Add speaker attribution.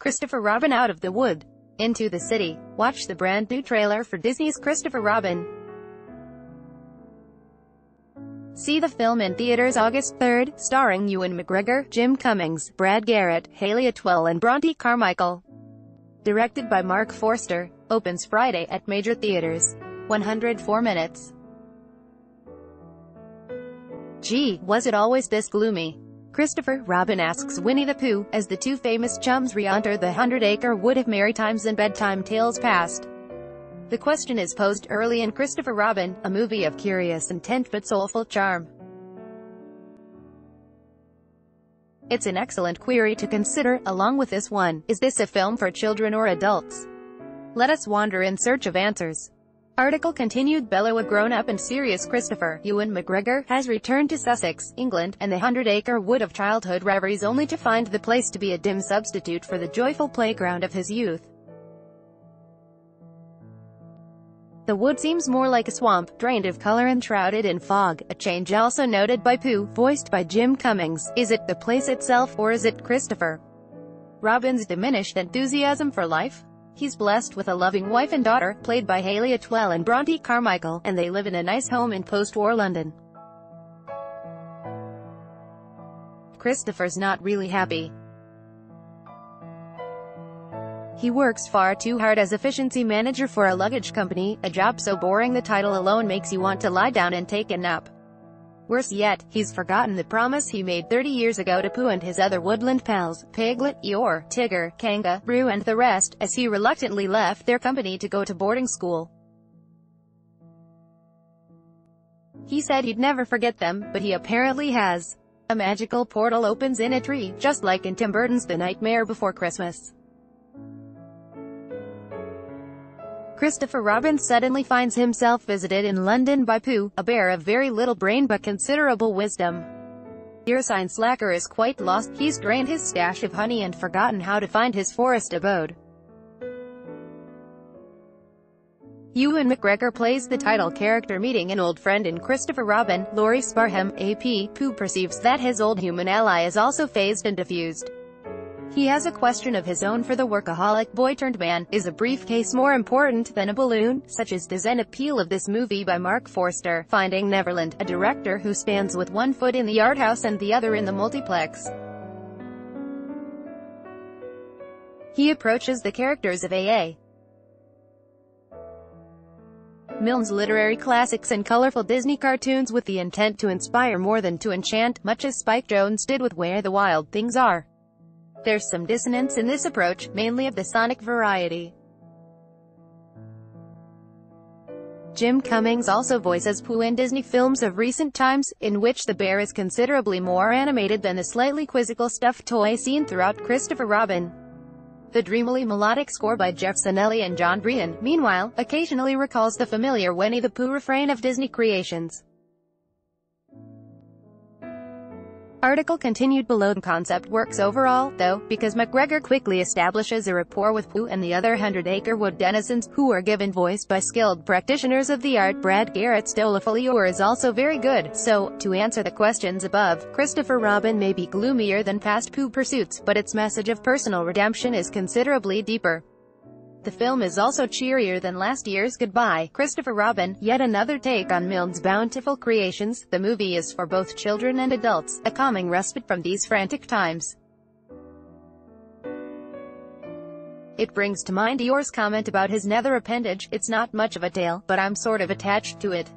Speaker 1: Christopher Robin out of the wood into the city. Watch the brand new trailer for Disney's Christopher Robin. See the film in theaters August 3rd, starring Ewan McGregor, Jim Cummings, Brad Garrett, Haley Atwell and Bronte Carmichael. Directed by Mark Forster. Opens Friday at major theaters. 104 minutes. Gee, was it always this gloomy? Christopher Robin asks Winnie-the-Pooh, as the two famous chums re-enter the 100-acre wood of merry times and bedtime tales past. The question is posed early in Christopher Robin, a movie of curious intent but soulful charm. It's an excellent query to consider, along with this one: is this a film for children or adults? Let us wander in search of answers. Article continued. Bello, a grown-up and serious Christopher, Ewan McGregor, has returned to Sussex, England, and the 100-acre wood of childhood reveries, only to find the place to be a dim substitute for the joyful playground of his youth. The wood seems more like a swamp, drained of color and shrouded in fog, a change also noted by Pooh, voiced by Jim Cummings. Is it the place itself, or is it Christopher Robin's diminished enthusiasm for life? He's blessed with a loving wife and daughter, played by Haley Atwell and Bronte Carmichael, and they live in a nice home in post-war London. Christopher's not really happy. He works far too hard as efficiency manager for a luggage company, a job so boring the title alone makes you want to lie down and take a nap. Worse yet, he's forgotten the promise he made 30 years ago to Pooh and his other woodland pals, Piglet, Eeyore, Tigger, Kangaroo and the rest, as he reluctantly left their company to go to boarding school. He said he'd never forget them, but he apparently has. A magical portal opens in a tree, just like in Tim Burton's The Nightmare Before Christmas. Christopher Robin suddenly finds himself visited in London by Pooh, a bear of very little brain but considerable wisdom. Earsign Slacker is quite lost. He's drained his stash of honey and forgotten how to find his forest abode. Ewan McGregor plays the title character, meeting an old friend in Christopher Robin, Laurie Sparham, AP. Pooh perceives that his old human ally is also phased and diffused. He has a question of his own for the workaholic boy-turned-man. Is a briefcase more important than a balloon? Such is the zen appeal of this movie by Mark Forster, Finding Neverland, a director who stands with one foot in the art house and the other in the multiplex. He approaches the characters of A.A. Milne's literary classics and colorful Disney cartoons with the intent to inspire more than to enchant, much as Spike Jonze did with Where the Wild Things Are. There's some dissonance in this approach, mainly of the sonic variety. Jim Cummings also voices Pooh in Disney films of recent times, in which the bear is considerably more animated than the slightly quizzical stuffed toy seen throughout Christopher Robin. The dreamily melodic score by Jeff Sanelli and John Brion, meanwhile, occasionally recalls the familiar Winnie-the-Pooh refrain of Disney creations. Article continued below. Concept works overall, though, because McGregor quickly establishes a rapport with Pooh and the other 100-acre wood denizens, who are given voice by skilled practitioners of the art. Brad Garrett's doleful Eeyore is also very good. So, to answer the questions above, Christopher Robin may be gloomier than past Pooh pursuits, but its message of personal redemption is considerably deeper. The film is also cheerier than last year's Goodbye, Christopher Robin, yet another take on Milne's bountiful creations. The movie is for both children and adults, a calming respite from these frantic times. It brings to mind Eeyore's comment about his nether appendage: "It's not much of a tale, but I'm sort of attached to it."